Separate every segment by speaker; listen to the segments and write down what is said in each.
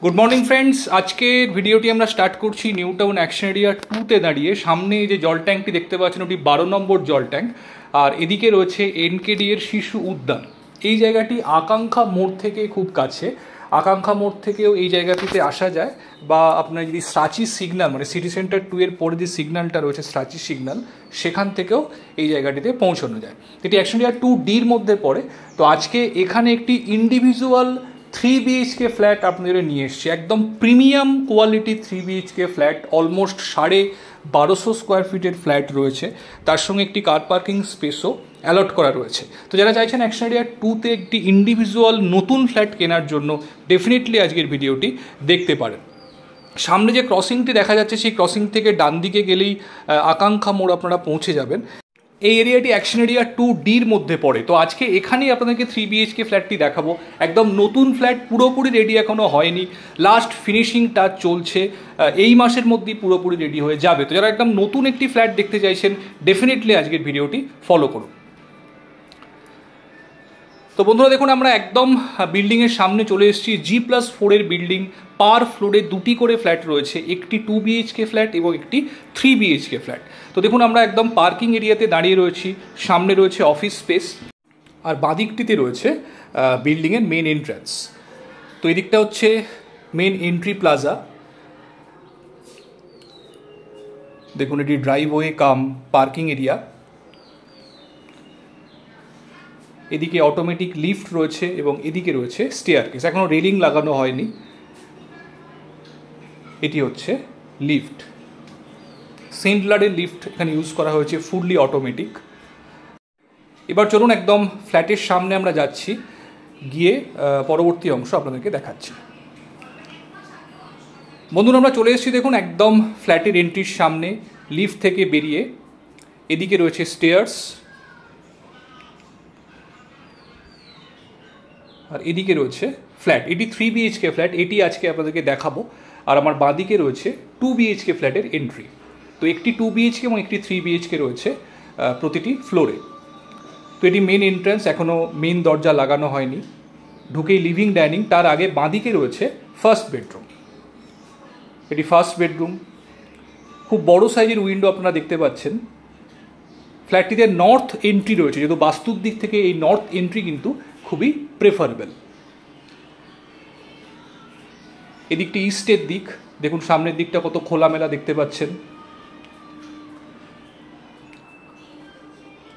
Speaker 1: Good morning friends. आजकेर भिडियोटी आमरा start करछि निउ टाउन एक्शन एरिया 2 ते दाঁড়িয়ে सामने जे जल टैंकटी देखते पाच्छेन ओटी 12 नम्बर जल टैंक और एदिके रयेछे एनकेडी एर शिशु उद्यान। এই জায়গাটি আকাঙ্ক্ষা মোড় থেকে খুব কাছে। আকাঙ্ক্ষা মোড় থেকেও এই জায়গাটিতে আসা যায় বা আপনার যদি স্ট্রাচি সিগন্যাল মানে সিটি সেন্টার 2 এর পরে যে সিগন্যালটা রয়েছে স্ট্রাচি সিগন্যাল সেখান থেকেও এই জায়গাটিতে পৌঁছানো যায়। এটি অ্যাকশন এরিয়া 2D এর মধ্যে পড়ে। তো আজকে এখানে একটি ইন্ডিভিজুয়াল 3 BHK ফ্ল্যাট আপনাদের নিয়ে এসেছি, একদম premium quality 3 BHK flat, almost 1250 square ফিটের ফ্ল্যাট রয়েছে, তার সঙ্গে একটি কার পার্কিং স্পেসও অ্যালট করা রয়েছে। তো যারা চাইছেন অ্যাকশন এরিয়া 2তে একটি ইন্ডিভিজুয়াল নতুন ফ্ল্যাট কেনার জন্য ডেফিনেটলি আজকের ভিডিওটি দেখতে পারেন। সামনে যে ক্রসিংটি দেখা যাচ্ছে সেই ক্রসিং থেকে ডান দিকে গেলেই আকাঙ্ক্ষা মোড় আপনারা পৌঁছে যাবেন। এই এরিয়াটি অ্যাকশন এরিয়া 2D এর মধ্যে পড়ে। তো আজকে এখানেই আপনাদেরকে 3 BHK ফ্ল্যাটটি দেখাবো। একদম নতুন ফ্ল্যাট, পুরোপুরি রেডি এখনও হয়নি, লাস্ট ফিনিশিং টাচ চলছে, এই মাসের মধ্যেই পুরোপুরি রেডি হয়ে যাবে। তো যারা একদম নতুন একটি ফ্ল্যাট দেখতে চাইছেন ডেফিনেটলি আজকের ভিডিওটি ফলো করুন। তো বন্ধুরা দেখুন, আমরা একদম বিল্ডিংয়ের সামনে চলে এসেছি। G+4 এর বিল্ডিং, পার ফ্লোরে দুটি করে ফ্ল্যাট রয়েছে, একটি 2 BHK ফ্ল্যাট এবং একটি 3 BHK ফ্ল্যাট। তো দেখুন আমরা একদম পার্কিং এরিয়াতে দাঁড়িয়ে রয়েছি, সামনে রয়েছে অফিস স্পেস আর বাঁদিকটিতে রয়েছে বিল্ডিংয়ের মেন এন্ট্রান্স। তো এদিকটা হচ্ছে মেন এন্ট্রি প্লাজা। দেখুন এটি ড্রাইভওয়ে কাম পার্কিং এরিয়া। এদিকে অটোমেটিক লিফট রয়েছে এবং এদিকে রয়েছে স্টেয়ারকেস, এখনও রেলিং লাগানো হয়নি। এটি হচ্ছে লিফট, সেন্টলারের লিফট এখানে ইউজ করা হয়েছে, ফুললি অটোমেটিক। এবার চলুন একদম ফ্ল্যাটের সামনে আমরা যাচ্ছি, গিয়ে পরবর্তী অংশ আপনাদেরকে দেখাচ্ছি। বন্ধুরা আমরা চলে এসেছি দেখুন একদম ফ্ল্যাটের এন্ট্রির সামনে। লিফট থেকে বেরিয়ে এদিকে রয়েছে স্টেয়ার্স আর এদিকে রয়েছে ফ্ল্যাট। এটি 3 BHK ফ্ল্যাট, এটি আজকে আপনাদেরকে দেখাবো। আর আমার বাঁদিকে রয়েছে 2 BHK ফ্ল্যাটের এন্ট্রি। তো একটি 2 BHK এবং একটি 3 BHK রয়েছে প্রতিটি ফ্লোরে। তো এটি মেন এন্ট্রান্স, এখনও মেন দরজা লাগানো হয়নি। ঢুকেই লিভিং ডাইনিং, তার আগে বাঁদিকে রয়েছে ফার্স্ট বেডরুম। এটি ফার্স্ট বেডরুম, খুব বড় সাইজের উইন্ডো আপনারা দেখতে পাচ্ছেন। ফ্ল্যাটটিতে নর্থ এন্ট্রি রয়েছে, যেহেতু বাস্তুর দিক থেকে এই নর্থ এন্ট্রি কিন্তু খুবই প্রেফারেবল। এদিকটি ইস্টের দিক, দেখুন সামনের দিকটা কত খোলামেলা দেখতে পাচ্ছেন।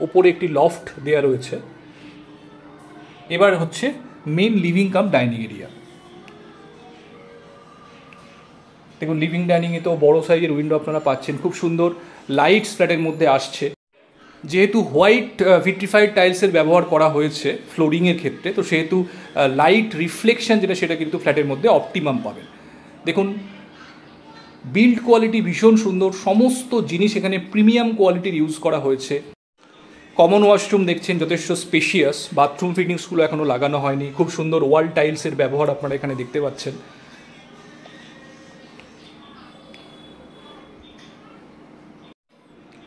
Speaker 1: ওপরে একটি লফট দেয়া রয়েছে। এবার হচ্ছে main living cum dining area. দেখুন লিভিং ডাইনিংয়ে তো বড় সাইজের উইন্ডো আপনারা পাচ্ছেন, খুব সুন্দর লাইটস ফ্ল্যাটের মধ্যে আসছে। যেহেতু হোয়াইট ভিট্রিফাইড টাইলসের ব্যবহার করা হয়েছে ফ্লোরিংয়ের ক্ষেত্রে, তো সেহেতু লাইট রিফ্লেকশন যেটা সেটা কিন্তু ফ্ল্যাটের মধ্যে অপটিমাম পাবেন। দেখুন বিল্ড কোয়ালিটি ভীষণ সুন্দর, সমস্ত জিনিস এখানে প্রিমিয়াম কোয়ালিটির ইউজ করা হয়েছে। কমন ওয়াশরুম দেখছেন যথেষ্ট স্পেশিয়াস, বাথরুম ফিটিংসগুলো এখনও লাগানো হয়নি। খুব সুন্দর ওয়াল টাইলসের ব্যবহার আপনারা এখানে দেখতে পাচ্ছেন।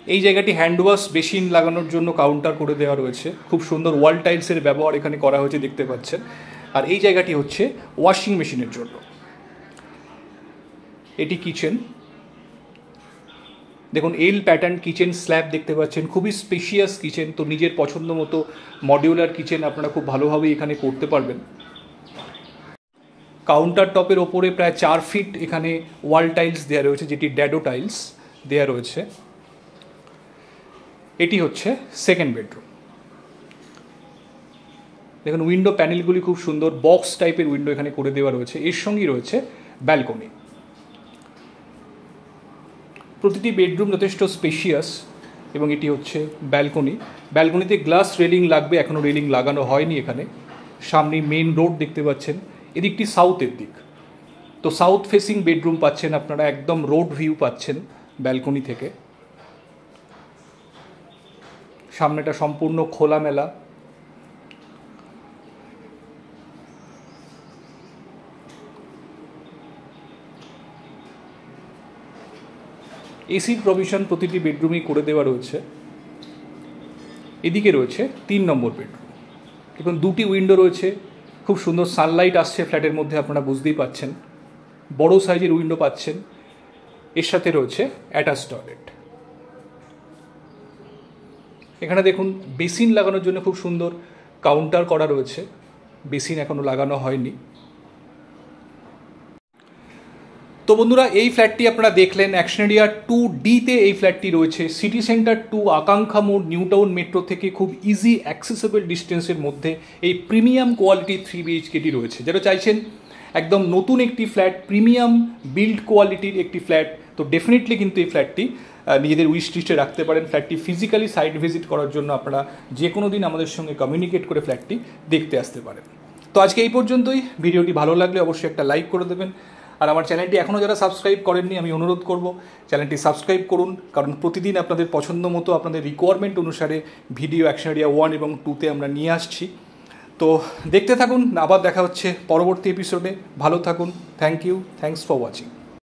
Speaker 1: এই জায়গাটি হ্যান্ড ওয়াশ বেসিন লাগানোর জন্য কাউন্টার করে দেওয়া রয়েছে। খুব সুন্দর ওয়াল টাইলসের ব্যবহার এখানে করা হয়েছে দেখতে পাচ্ছেন। আর এই জায়গাটি হচ্ছে ওয়াশিং মেশিনের জন্য। এটি কিচেন, দেখুন এল প্যাটার্ন কিচেন স্ল্যাব দেখতে পাচ্ছেন, খুবই স্পেশিয়াস কিচেন। তো নিজের পছন্দ মতো মডিউলার কিচেন আপনারা খুব ভালোভাবে এখানে করতে পারবেন। কাউন্টার টপের ওপরে প্রায় 4 ফিট এখানে ওয়াল টাইলস দেওয়া রয়েছে, যেটি ড্যাডো টাইলস দেওয়া রয়েছে। এটি হচ্ছে সেকেন্ড বেডরুম। দেখুন উইন্ডো প্যানেলগুলি খুব সুন্দর, বক্স টাইপের উইন্ডো এখানে করে দেওয়া রয়েছে। এর সঙ্গেই রয়েছে ব্যালকনি। প্রতিটি বেডরুম যথেষ্ট স্পেশিয়াস এবং এটি হচ্ছে ব্যালকনি। ব্যালকনিতে গ্লাস রেলিং লাগবে, এখনও রেলিং লাগানো হয়নি এখানে। সামনে মেন রোড দেখতে পাচ্ছেন, এদিকটি সাউথের দিক। তো সাউথ ফেসিং বেডরুম পাচ্ছেন আপনারা, একদম রোড ভিউ পাচ্ছেন ব্যালকনি থেকে। সামনেটা সম্পূর্ণ খোলামেলা। এসির প্রভিশন প্রতিটি বেডরুমেই করে দেওয়া রয়েছে। এদিকে রয়েছে 3 নম্বর বেডরুম। দেখুন দুটি উইন্ডো রয়েছে, খুব সুন্দর সানলাইট আসছে ফ্ল্যাটের মধ্যে, আপনারা বুঝতেই পাচ্ছেন। বড় সাইজের উইন্ডো পাচ্ছেন, এর সাথে রয়েছে অ্যাটাচ টয়লেট। এখানে দেখুন বেসিন লাগানোর জন্য খুব সুন্দর কাউন্টার করা রয়েছে, বেসিন এখনও লাগানো হয়নি। তো বন্ধুরা, এই ফ্ল্যাটটি আপনারা দেখলেন অ্যাকশন এরিয়া 2D-তে এই ফ্ল্যাটটি রয়েছে। সিটি সেন্টার 2 আকাঙ্ক্ষা মোড় নিউ টাউন মেট্রো থেকে খুব ইজি অ্যাক্সেসেবল ডিস্টেন্সের মধ্যে এই প্রিমিয়াম কোয়ালিটি 3 BHKটি রয়েছে। যারা চাইছেন একদম নতুন একটি ফ্ল্যাট, প্রিমিয়াম বিল্ড কোয়ালিটির একটি ফ্ল্যাট, তো ডেফিনেটলি কিন্তু এই ফ্ল্যাটটি নিজেদের উইশ লিস্টে রাখতে পারেন। ফ্ল্যাটটি ফিজিক্যালি সাইট ভিজিট করার জন্য আপনারা যে কোনো দিন আমাদের সঙ্গে কমিউনিকেট করে ফ্ল্যাটটি দেখতে আসতে পারেন। তো আজকে এই পর্যন্তই। ভিডিওটি ভালো লাগলে অবশ্যই একটা লাইক করে দেবেন। আর আমার চ্যানেলটি এখনও যারা সাবস্ক্রাইব করেননি, আমি অনুরোধ করব চ্যানেলটি সাবস্ক্রাইব করুন, কারণ প্রতিদিন আপনাদের পছন্দ মতো আপনাদের রিকোয়ারমেন্ট অনুসারে ভিডিও অ্যাকশন এরিয়া 1 এবং 2-তে আমরা নিয়ে আসছি। তো দেখতে থাকুন, আবার দেখা হচ্ছে পরবর্তী এপিসোডে। ভালো থাকুন, thank you, thanks for watching.